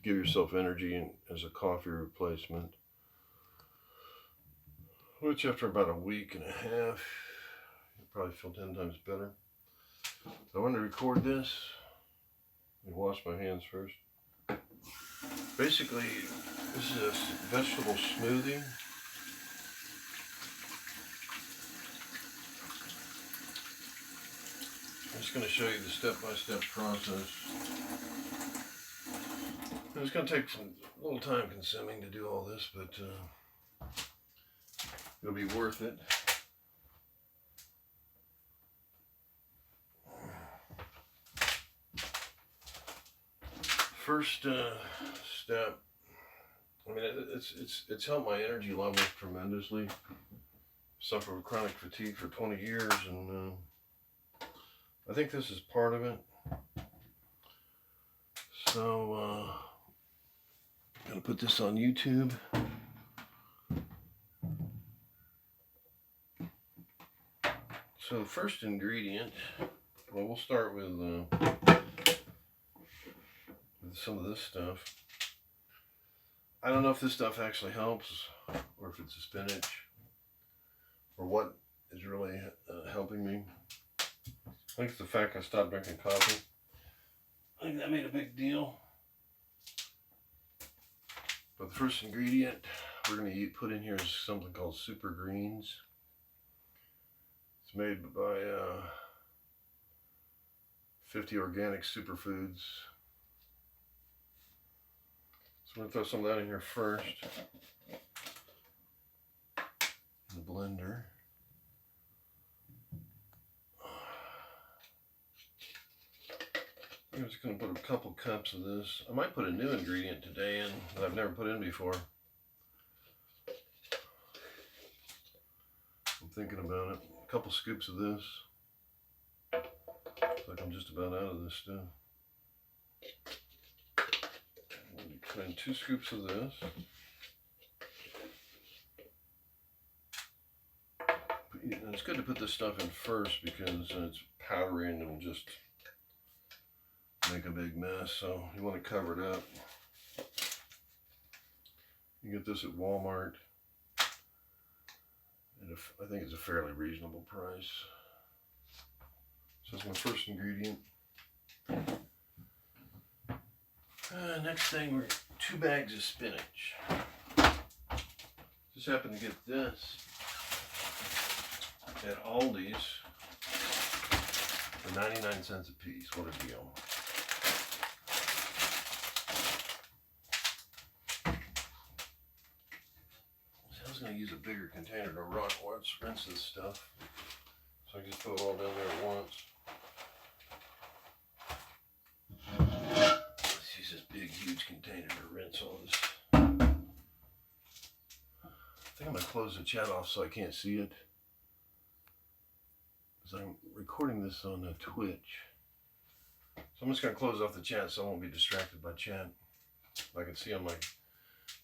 give yourself energy as a coffee replacement, which after about a week and a half, you'll probably feel 10 times better. So I wanted to record this. Let me wash my hands first. Basically, this is a vegetable smoothie. I'm just going to show you the step-by-step process. And it's going to take a little time consuming to do all this, but it'll be worth it. First step, I mean, it's helped my energy levels tremendously. Suffered with chronic fatigue for 20 years, and I think this is part of it. So, I'm gonna put this on YouTube. So the first ingredient, well, we'll start with some of this stuff. I don't know if this stuff actually helps, or if it's the spinach, or what is really helping me. I think it's the fact I stopped drinking coffee. I think that made a big deal. But the first ingredient we're going to put in here is something called Super Greens. It's made by 50 Organic Superfoods. So I'm going to throw some of that in here first. In the blender. I'm just going to put a couple cups of this. I might put a new ingredient today in that I've never put in before. I'm thinking about it. A couple scoops of this. Looks like I'm just about out of this stuff. Put in 2 scoops of this. And it's good to put this stuff in first because it's powdery and it'll just make a big mess. So you want to cover it up. You get this at Walmart. And I think it's a fairly reasonable price. So that's my first ingredient. Next thing, we're 2 bags of spinach. Just happened to get this at Aldi's for 99 cents a piece. What a deal. So I was going to use a bigger container to rinse this stuff. So I just throw it all down there at once. Let's use this big, huge container to rinse all this. I think I'm going to close the chat off so I can't see it. Because I'm recording this on Twitch. So I'm just going to close off the chat so I won't be distracted by chat. I can see on my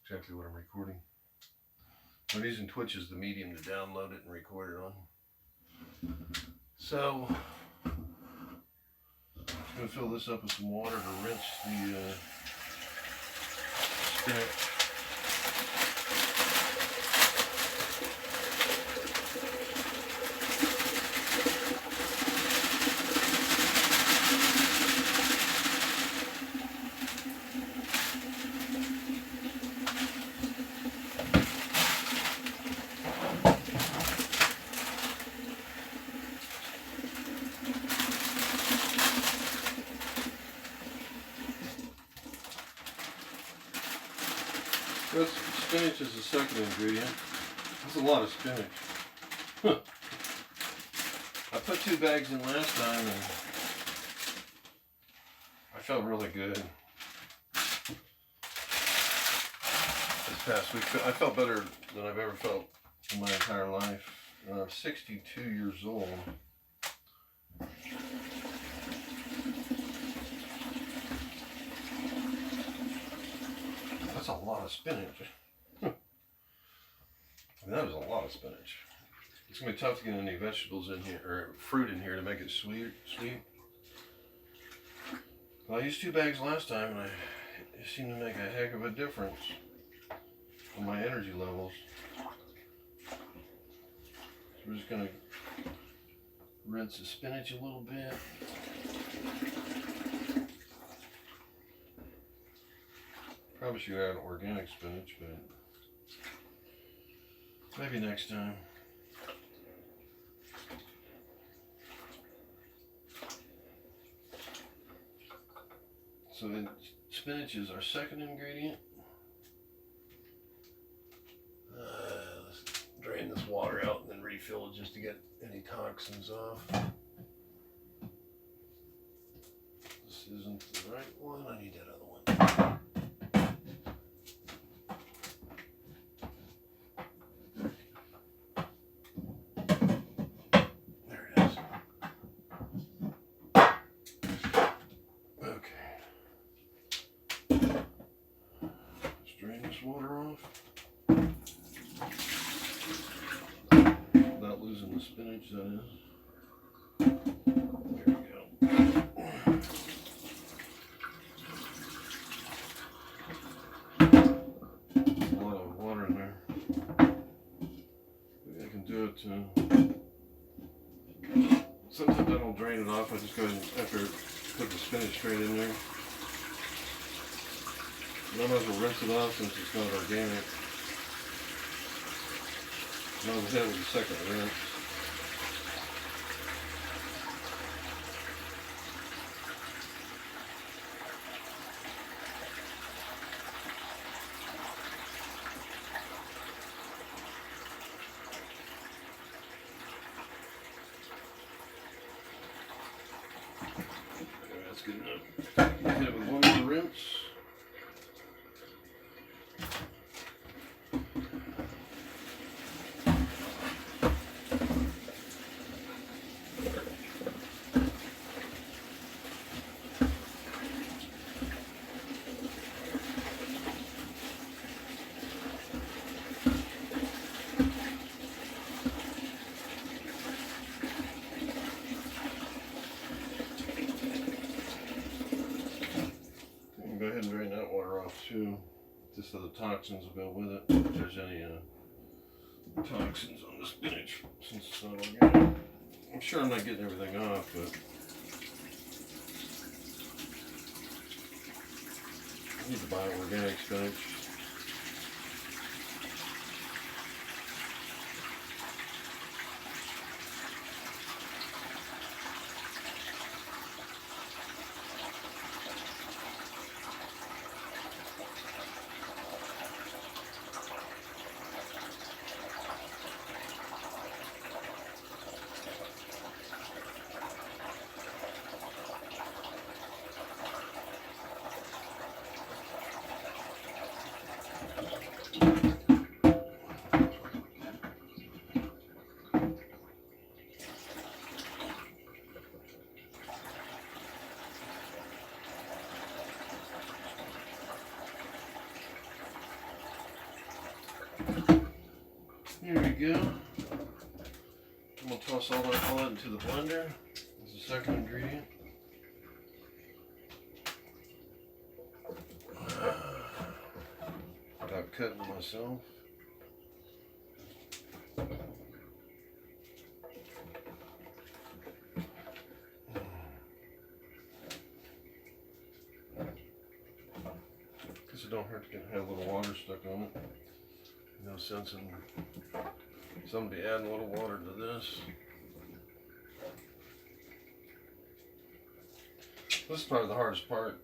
exactly what I'm recording. I'm using Twitch as the medium to download it and record it on. So I'm going to fill this up with some water to rinse the spinach. This spinach is the second ingredient. That's a lot of spinach. I put 2 bags in last time and I felt really good. This past week, I felt better than I've ever felt in my entire life. And I'm 62 years old. That's a lot of spinach. That was a lot of spinach. It's gonna be tough to get any vegetables in here or fruit in here to make it sweet. Well, I used 2 bags last time and I it seemed to make a heck of a difference on my energy levels. So we're just gonna rinse the spinach a little bit. Probably should add organic spinach, but maybe next time. So then spinach is our second ingredient. Let's drain this water out and then refill it just to get any toxins off. This isn't the right one. I need that other one. There it is. Okay. Let's drain this water off. Without losing the spinach, that is. There we go. A lot of water in there. Maybe I can do it. Sometimes I don't drain it off. I just go ahead and after put the spinach straight in there. And I might as well rinse it off since it's not organic. And I'll hit it with the second rinse. That's good enough. Hit it with one more rinse. Go ahead and drain that water off too, just so the toxins will go with it. If there's any toxins on the spinach, since it's not organic. I'm sure I'm not getting everything off, but I need to buy organic spinach. There we go. I'm going to toss all that into the blender. This is the second ingredient. Without cutting myself. Because it don't hurt to have a little water stuck on it. No sense in somebody adding a little water to this. This is probably the hardest part,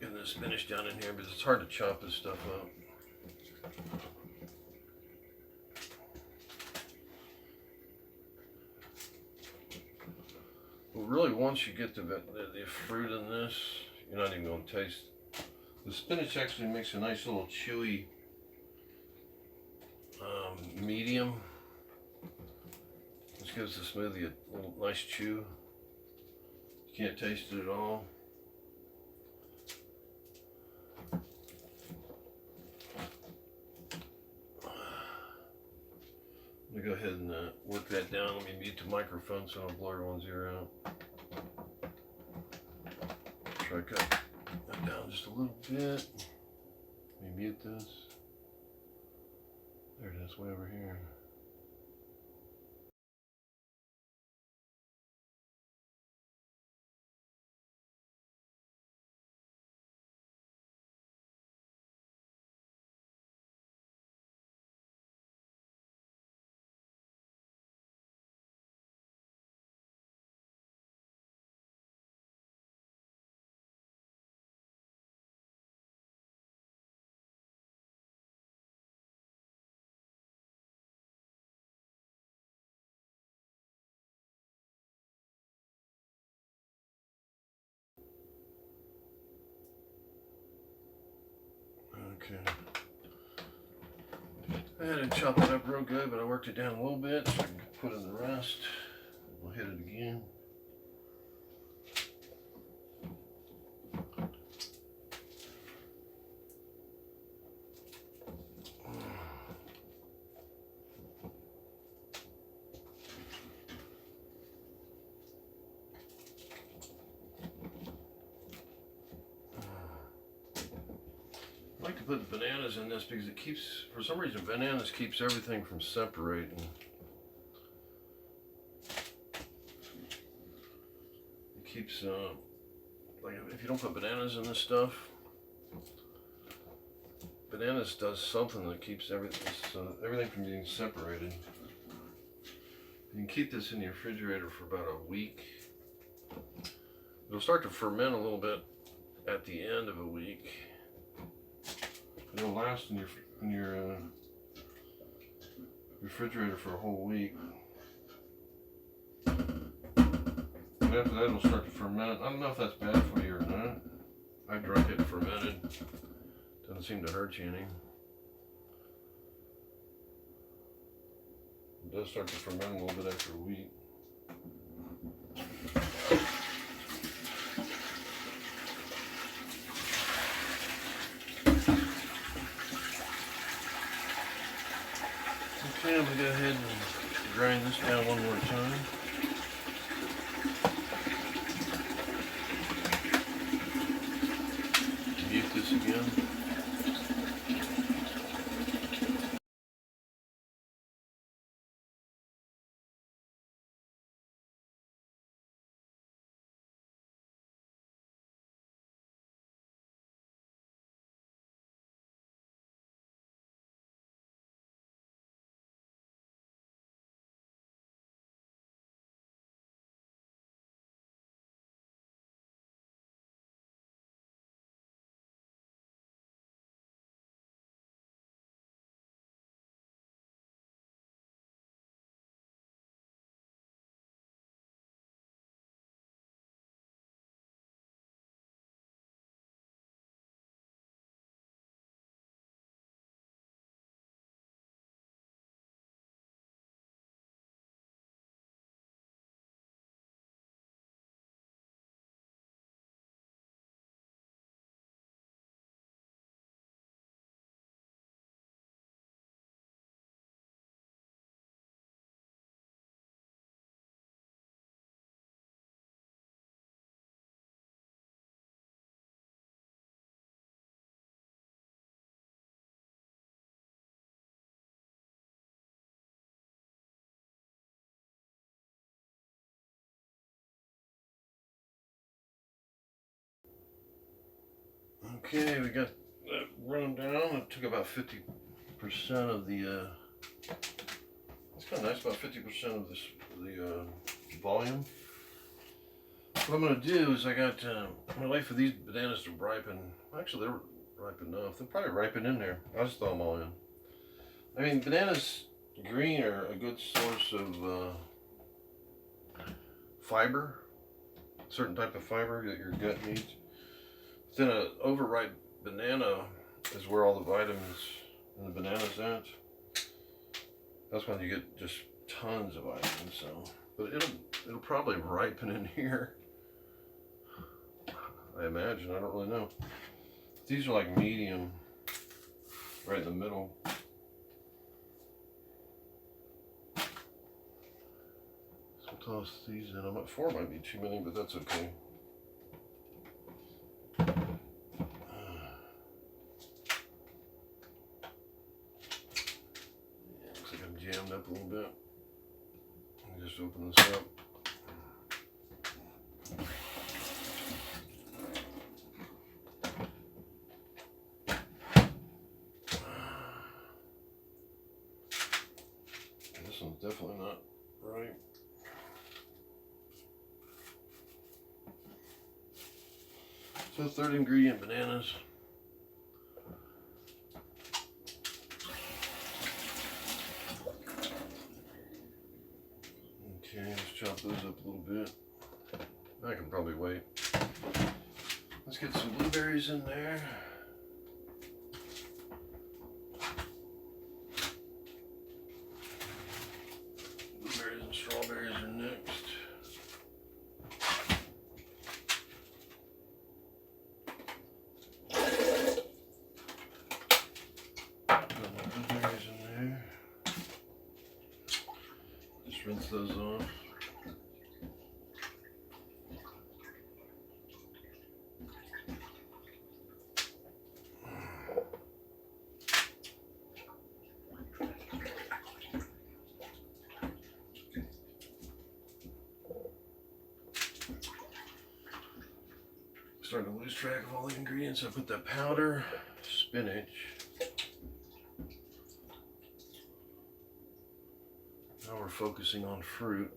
getting the spinach down in here, because it's hard to chop this stuff up. But really, once you get the fruit in this, you're not even going to taste. The spinach actually makes a nice little chewy medium. This gives the smoothie a little nice chew. You can't taste it at all. Let me go ahead and work that down. Let me mute the microphone so I don't blow everyone's ear out. Try to cut it down just a little bit. Let me mute this. There it is, way over here. Okay. I had to chop it up real good, but I worked it down a little bit so I can put in the rest. We'll hit it again. I like to put bananas in this because it keeps, for some reason, bananas keeps everything from separating. It keeps, like if you don't put bananas in this stuff, bananas does something that keeps everything from being separated. You can keep this in the refrigerator for about a week. It'll start to ferment a little bit at the end of a week. It'll last in your refrigerator for a whole week. And after that, it'll start to ferment. I don't know if that's bad for you or not. I drank it fermented. Doesn't seem to hurt you any. It does start to ferment a little bit after a week. Okay, I'm going to go ahead and grind this down one more time. Mute this again. Okay, we got that run down. It took about 50% of the, it's kind of nice, about 50% of the volume. What I'm going to do is I'm going to wait for these bananas to ripen. Actually, they're ripe enough. They're probably ripen in there. I'll just throw them all in. I mean, bananas green are a good source of fiber, a certain type of fiber that your gut needs. Then an overripe banana is where all the vitamins in the banana's at. That's when you get just tons of vitamins. So, but it'll probably ripen in here. I imagine. I don't really know. These are like medium, right in the middle. So we'll toss these in. 4 might be too many, but that's okay. up a little bit. Just open this up. This one's definitely not right. So 30 ingredient bananas. Okay, let's chop those up a little bit. I can probably wait. Let's get some blueberries in there. Blueberries and strawberries are next. Put my blueberries in there. Just rinse those off. Starting to lose track of all the ingredients. I put that powder, spinach. Now we're focusing on fruit.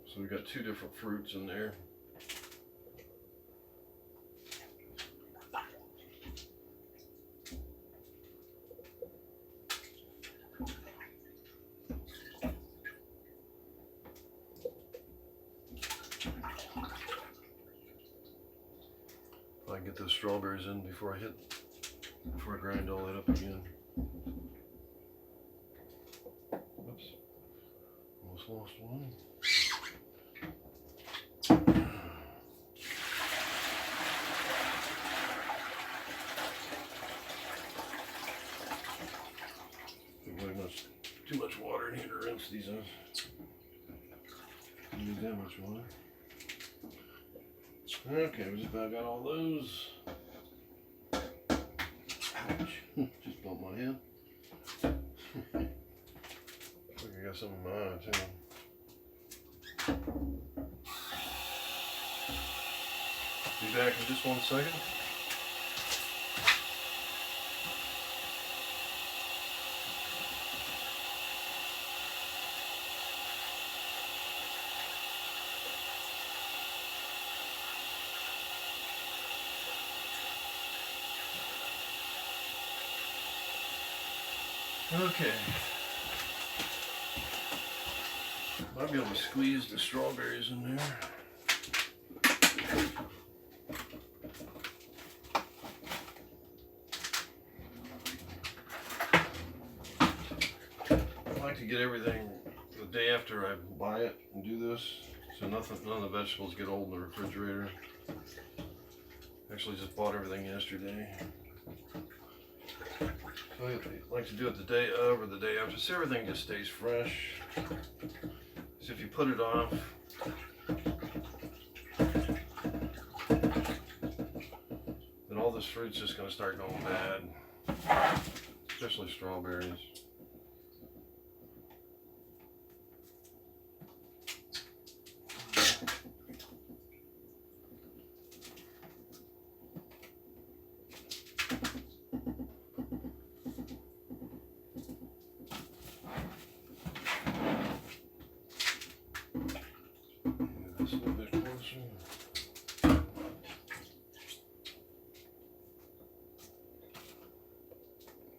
So we got two different fruits in there. I get those strawberries in before I grind all that up again. Oops, almost lost one. Too much water in here to rinse these out. Don't need that much water. Okay, we just about got all those. Ouch. Just bumped my head. Looks like I got some in my eye too. Be back in just 1 second. Okay. Might be able to squeeze the strawberries in there. I like to get everything the day after I buy it and do this, so none of the vegetables get old in the refrigerator. Actually just bought everything yesterday. So I like to do it the day of or the day after, so everything just stays fresh. So if you put it off, then all this fruit's just going to start going bad, especially strawberries. This a little bit closer.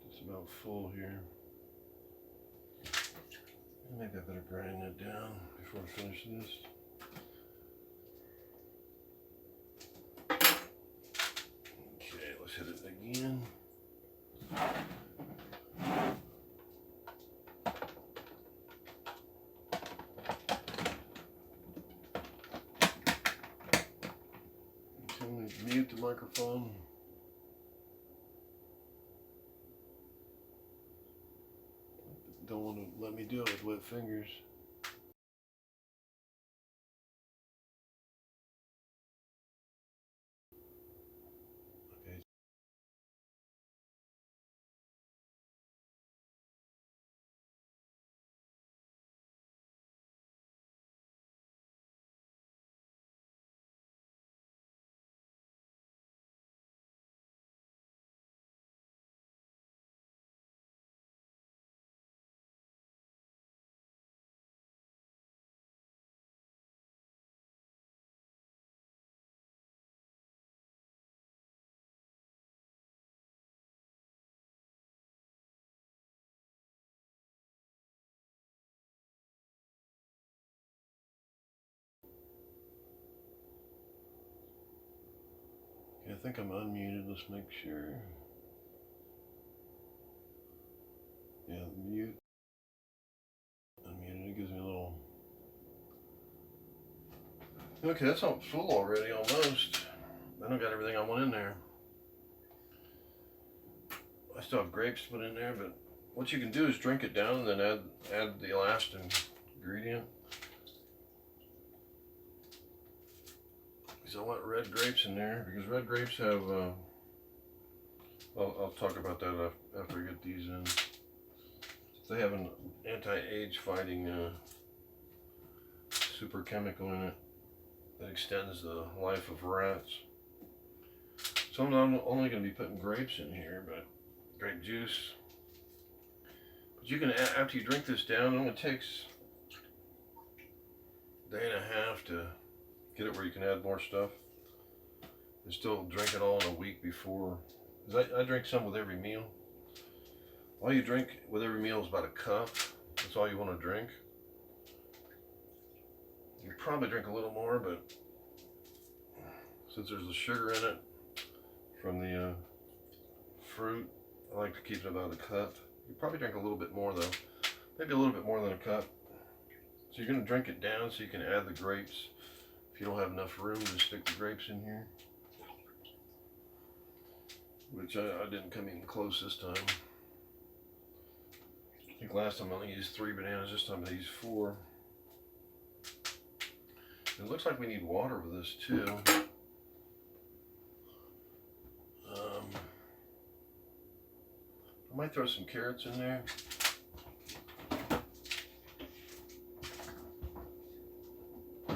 It's about full here. Maybe I better grind that down before I finish this. Okay, let's hit it again. Mute the microphone. Don't want to let me do it with wet fingers. I think I'm unmuted. Let's make sure. Yeah, mute. Unmuted. It gives me a little. Okay, that's all full already, almost. I don't got everything I want in there. I still have grapes to put in there, but what you can do is drink it down and then add the last ingredient. Because I want red grapes in there, because red grapes have, I'll talk about that after I get these in. They have an anti-age fighting super chemical in it that extends the life of rats. So I'm not only going to be putting grapes in here, but grape juice. But you can, after you drink this down, it only takes a day and a half to get it where you can add more stuff. And still drink it all in a week before. I drink some with every meal. All you drink with every meal is about a cup. That's all you want to drink. You probably drink a little more, but since there's the sugar in it from the fruit, I like to keep it about a cup. You probably drink a little bit more though. Maybe a little bit more than a cup. So you're going to drink it down so you can add the grapes. If you don't have enough room to stick the grapes in here. Which I didn't come even close this time. I think last time I only used 3 bananas, this time I used 4. It looks like we need water with this too. I might throw some carrots in there. I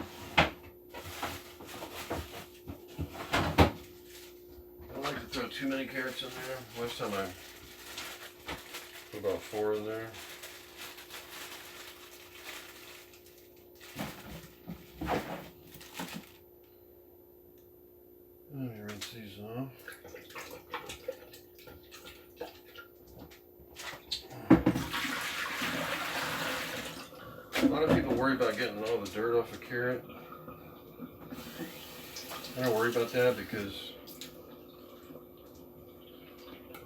don't like to throw too many carrots in there. Last time I put about 4 in there. Let me rinse these off. A lot of people worry about getting all the dirt off a carrot. I don't worry about that because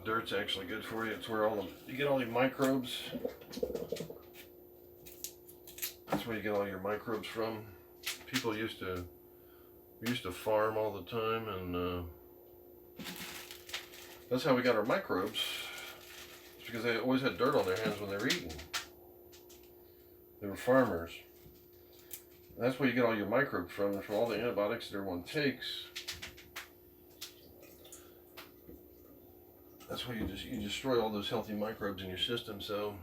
dirt's actually good for you. It's where you get all your microbes. That's where you get all your microbes from. People used to farm all the time, and that's how we got our microbes. It's because they always had dirt on their hands when they were eating. They were farmers. That's where you get all your microbes from all the antibiotics that everyone takes. That's where you destroy all those healthy microbes in your system. So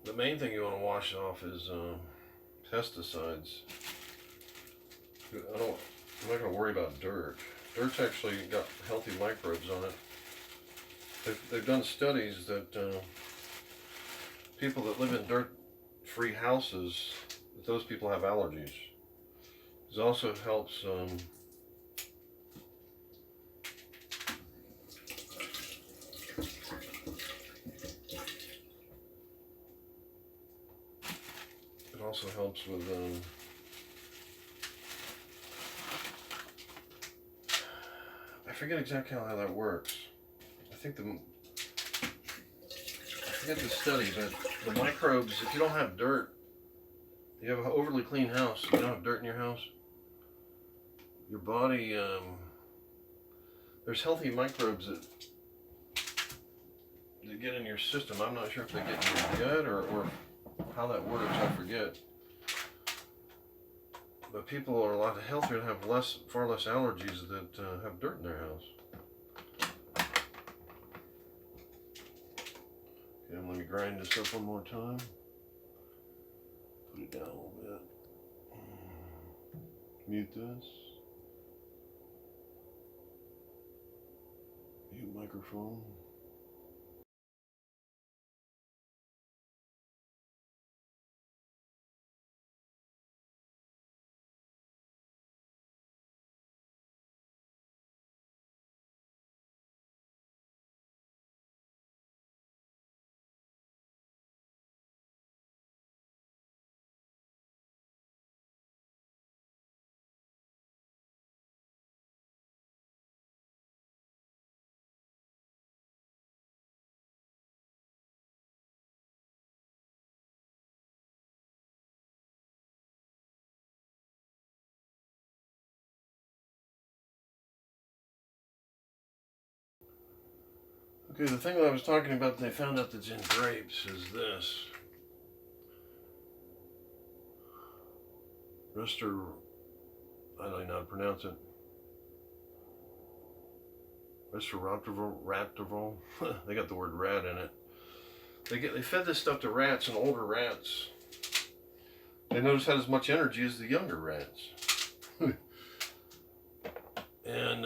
the main thing you want to wash off is pesticides. I'm not going to worry about dirt. Dirt's actually got healthy microbes on it. They've done studies that people that live in dirt-free houses, that those people have allergies. It also helps with I forget exactly how that works. I forget the study, but the microbes, if you don't have dirt, you have an overly clean house, you don't have dirt in your house, your body, there's healthy microbes that get in your system. I'm not sure if they get in your gut or how that works, I forget. But people are a lot healthier and have far less allergies that have dirt in their house. Okay, let me grind this up one more time. Put it down a little bit. Mute this. Mute microphone. Okay, the thing that I was talking about, they found out that's in grapes, is this. I don't know how to pronounce it. Raptorvol. They got the word rat in it. They fed this stuff to rats, and older rats, they noticed had as much energy as the younger rats. And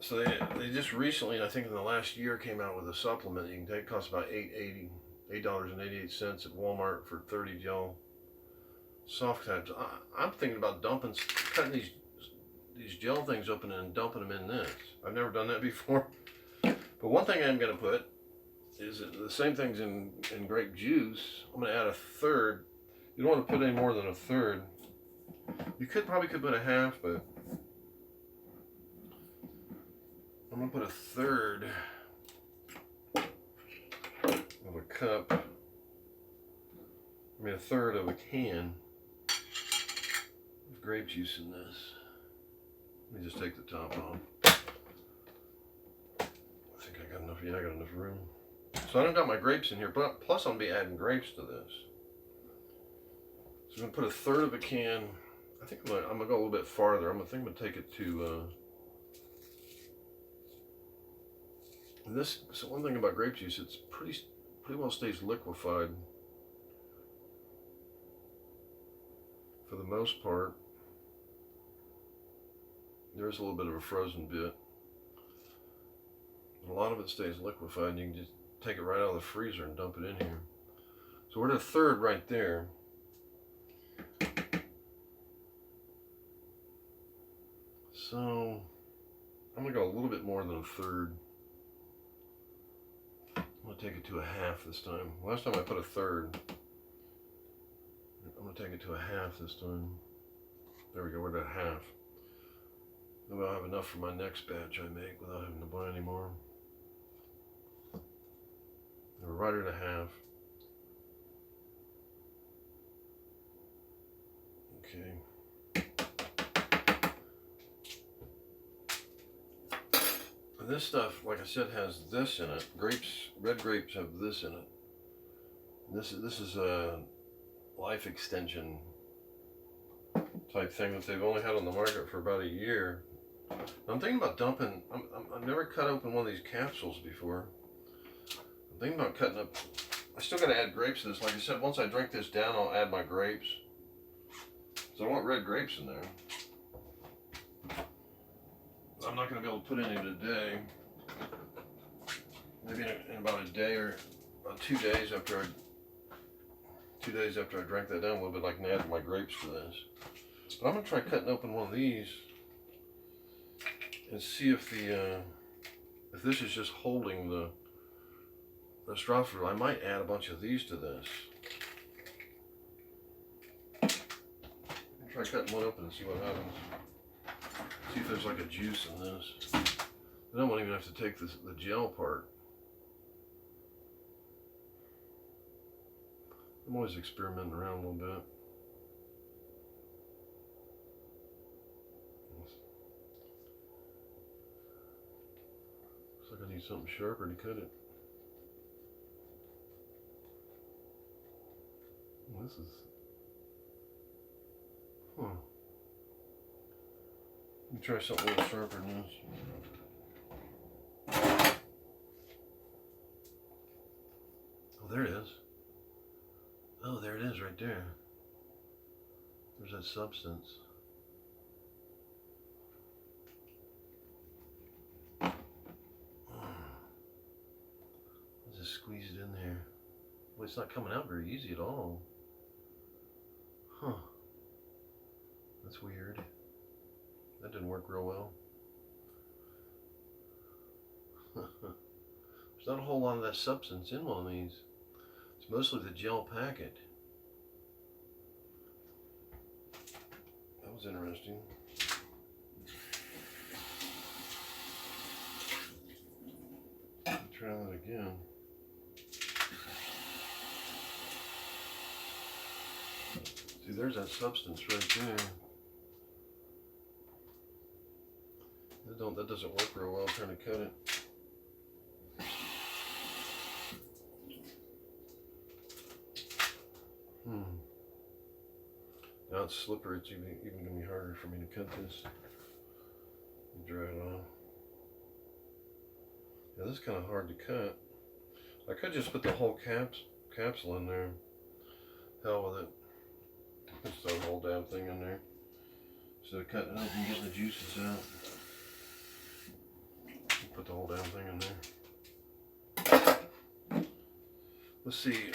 so they just recently, I think in the last year, came out with a supplement you can take. It costs about $8.88 at Walmart for 30 gel soft types. I'm thinking about cutting these gel things open and dumping them in this. I've never done that before. But one thing I'm going to put is the same things in grape juice. I'm going to add a third. You don't want to put any more than a third. You probably could put a half, but I'm going to put a third of a cup. I mean, a third of a can of grape juice in this. Let me just take the top off. I think I got enough. Yeah, I got enough room. So I don't got my grapes in here, but plus I'm going to be adding grapes to this. So I'm going to put a third of a can. I think I'm going to go a little bit farther. I'm going to take it to this. So one thing about grape juice, it's pretty well stays liquefied for the most part. There's a little bit of a frozen bit. A lot of it stays liquefied, and you can just take it right out of the freezer and dump it in here. So we're at a third right there. So I'm going to go a little bit more than a third. I'm going to take it to a half this time. Last time I put a third. I'm going to take it to a half this time. There we go, we're at half. Maybe I'll have enough for my next batch I make without having to buy any more. And we're right at a half. Okay. And this stuff, like I said, has this in it. Red grapes have this in it. This is a life extension type thing that they've only had on the market for about a year. I'm thinking about dumping. I've never cut open one of these capsules before. I'm thinking about cutting up. I still got to add grapes to this. Like I said, once I drink this down, I'll add my grapes. So I want red grapes in there. I'm not going to be able to put any today. Maybe in about a day or about 2 days after I drank that down a little bit, I can add my grapes to this. But I'm going to try cutting open one of these and see if if this is just holding the straw through. I might add a bunch of these to this. I'll try cutting one open and see what happens. See if there's like a juice in this. Then I won't even have to take the gel part. I'm always experimenting around a little bit. Looks like I need something sharper to cut it. This is... Huh. Let me try something a little sharper than this. Oh, there it is. Oh, there it is right there. There's that substance. I just squeezed it in there. Well, it's not coming out very easy at all. Huh. That's weird. That didn't work real well. There's not a whole lot of that substance in one of these. It's mostly the gel packet. That was interesting. Try that again. See, there's that substance right there. That doesn't work real well trying to cut it. Now it's slippery. It's even gonna be harder for me to cut this. Dry it off. Yeah, this is kind of hard to cut. I could just put the whole capsule in there. Hell with it. Just throw the whole damn thing in there. So cutting it up and getting the juices out. Put the whole damn thing in there. Let's see.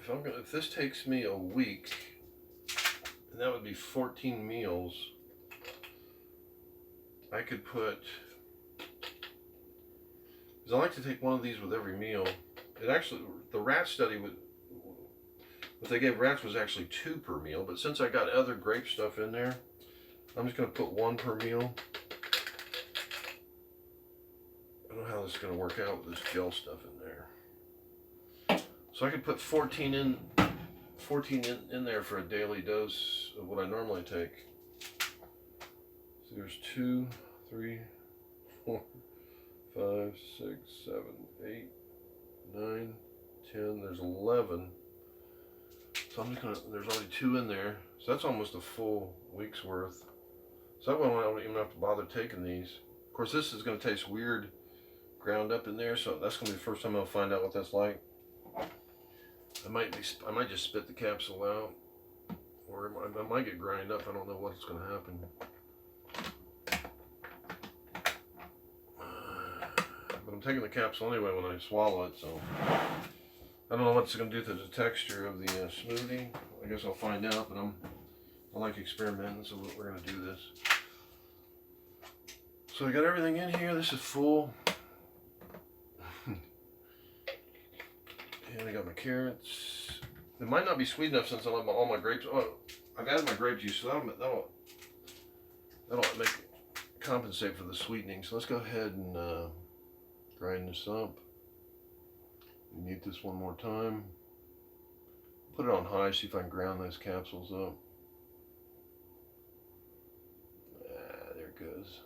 If this takes me a week, and that would be 14 meals, I could put, because I like to take one of these with every meal. It actually, the rat study would, what they gave rats was actually 2 per meal, but since I got other grape stuff in there, I'm just going to put 1 per meal. I don't know how this is going to work out with this gel stuff in there. So I could put 14 in there for a daily dose of what I normally take. So there's 2, 3, 4, 5, 6, 7, 8, 9, 10. There's 11. So I'm just gonna. There's already 2 in there. So that's almost a full week's worth. So that way I don't even have to bother taking these. Of course, this is going to taste weird, ground up in there. So that's going to be the first time I'll find out what that's like. I might just spit the capsule out, or I might get grind up. I don't know what's going to happen. But I'm taking the capsule anyway when I swallow it, so I don't know what it's going to do to the texture of the smoothie. I guess I'll find out, but I like experimenting, so we're going to do this. So I got everything in here. This is full. And I got my carrots. It might not be sweet enough since I have all my grapes. Oh, I've added my grape juice, so that'll compensate for the sweetening. So let's go ahead and grind this up. Mute this one more time. Put it on high, see if I can ground those capsules up. There it goes.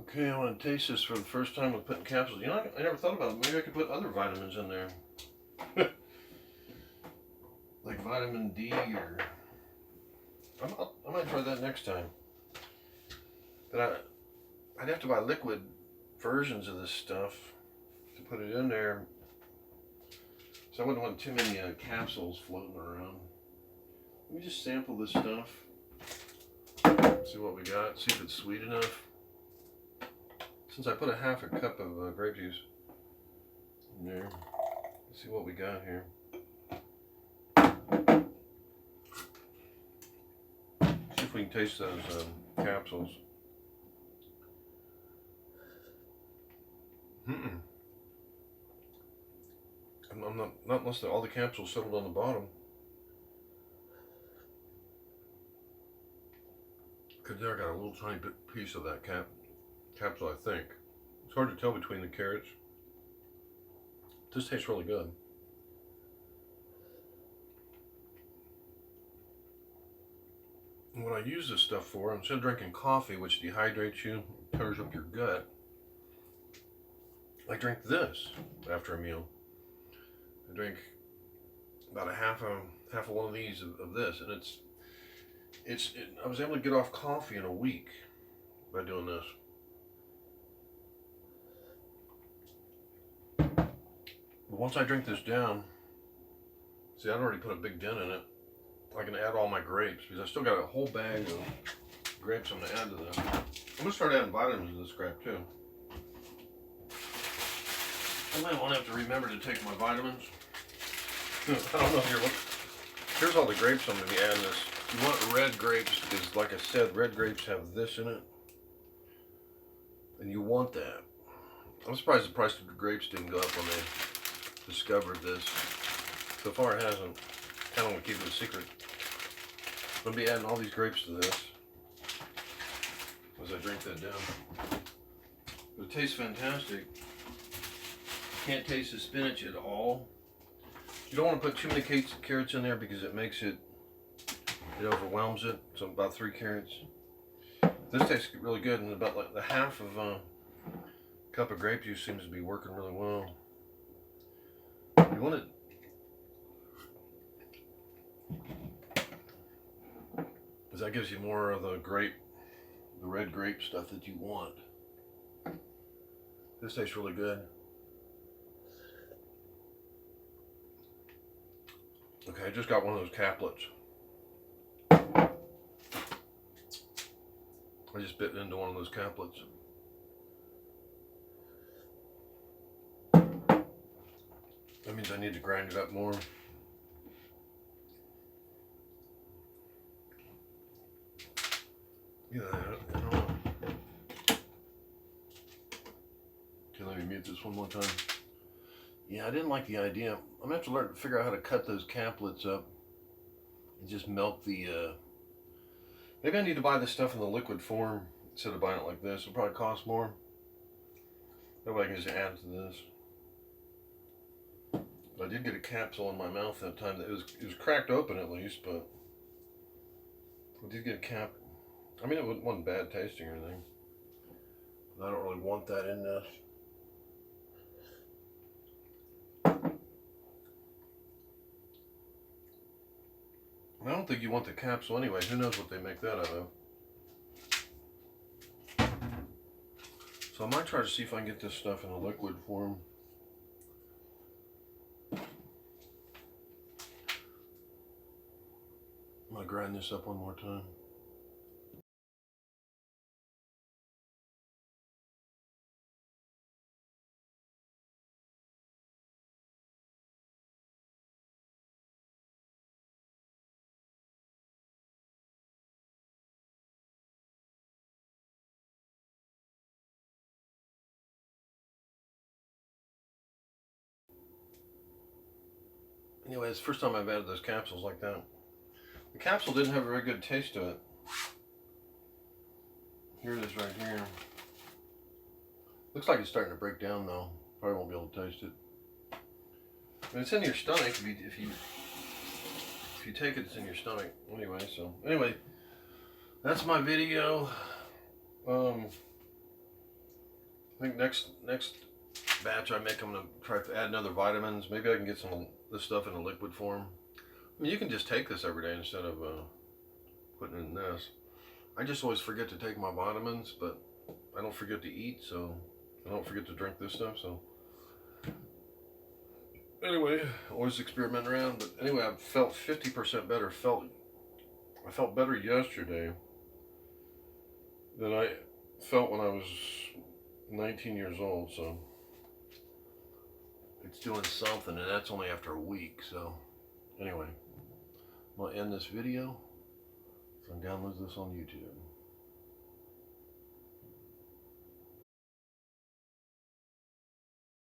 Okay, I want to taste this for the first time with putting capsules. You know, I never thought about it. Maybe I could put other vitamins in there. Like vitamin D or... I might try that next time. But I'd have to buy liquid versions of this stuff to put it in there. So I wouldn't want too many capsules floating around. Let me just sample this stuff. See what we got. See if it's sweet enough. Since I put a half a cup of grape juice in there, let's see what we got here. See if we can taste those capsules. I'm not unless all the capsules settled on the bottom. Because there I got a little tiny piece of that capsule, I think. It's hard to tell between the carrots. This tastes really good. And what I use this stuff for, instead of drinking coffee, which dehydrates you, tears up your gut, I drink this after a meal. I drink about a half of one of these of this, and I was able to get off coffee in a week by doing this. But once I drink this down, see, I'd already put a big dent in it. I can add all my grapes because I still got a whole bag of grapes I'm going to add to this. I'm going to start adding vitamins to this crap too. I might want to have to remember to take my vitamins. I don't know if you're looking. Here's all the grapes I'm going to be adding this. You want red grapes because, like I said, red grapes have this in it. And you want that. I'm surprised the price of the grapes didn't go up when they discovered this. So far it hasn't. Kind of want to keep it a secret. I'm going to be adding all these grapes to this as I drink that down. But it tastes fantastic. Can't taste the spinach at all. You don't want to put too many carrots in there because it makes it overwhelms it. So about 3 carrots. This tastes really good, and about like the half of a cup of grape juice seems to be working really well. You want it. Because that gives you more of the red grape stuff that you want. This tastes really good. Okay, I just got one of those caplets. I just bit into one of those caplets. That means I need to grind it up more. Yeah, I don't know. Okay, let me mute this one more time. Yeah, I didn't like the idea. I'm gonna have to figure out how to cut those caplets up and just melt the. Maybe I need to buy this stuff in the liquid form instead of buying it like this. It'll probably cost more. That way I can just add to this. But I did get a capsule in my mouth that time. It was cracked open at least, but I did get a cap. I mean, it wasn't bad tasting or anything. But I don't really want that in this. I don't think you want the capsule anyway. Who knows what they make that out of? So I might try to see if I can get this stuff in a liquid form. I'm gonna grind this up one more time. Anyway, it's the first time I've added those capsules like that. The capsule didn't have a very good taste to it. Here it is right here. Looks like it's starting to break down though. Probably won't be able to taste it. I mean, it's in your stomach if you take it, it's in your stomach. Anyway, that's my video. I think next batch I make, I'm gonna try to add another vitamins. Maybe I can get some of this stuff in a liquid form. I mean, you can just take this every day instead of putting it in this. I just always forget to take my vitamins, but I don't forget to eat, so I don't forget to drink this stuff. So anyway, always experiment around. But anyway, I felt 50% better. I felt better yesterday than I felt when I was 19 years old. So it's doing something, and that's only after a week. So anyway, I'm gonna end this video. So download this on YouTube.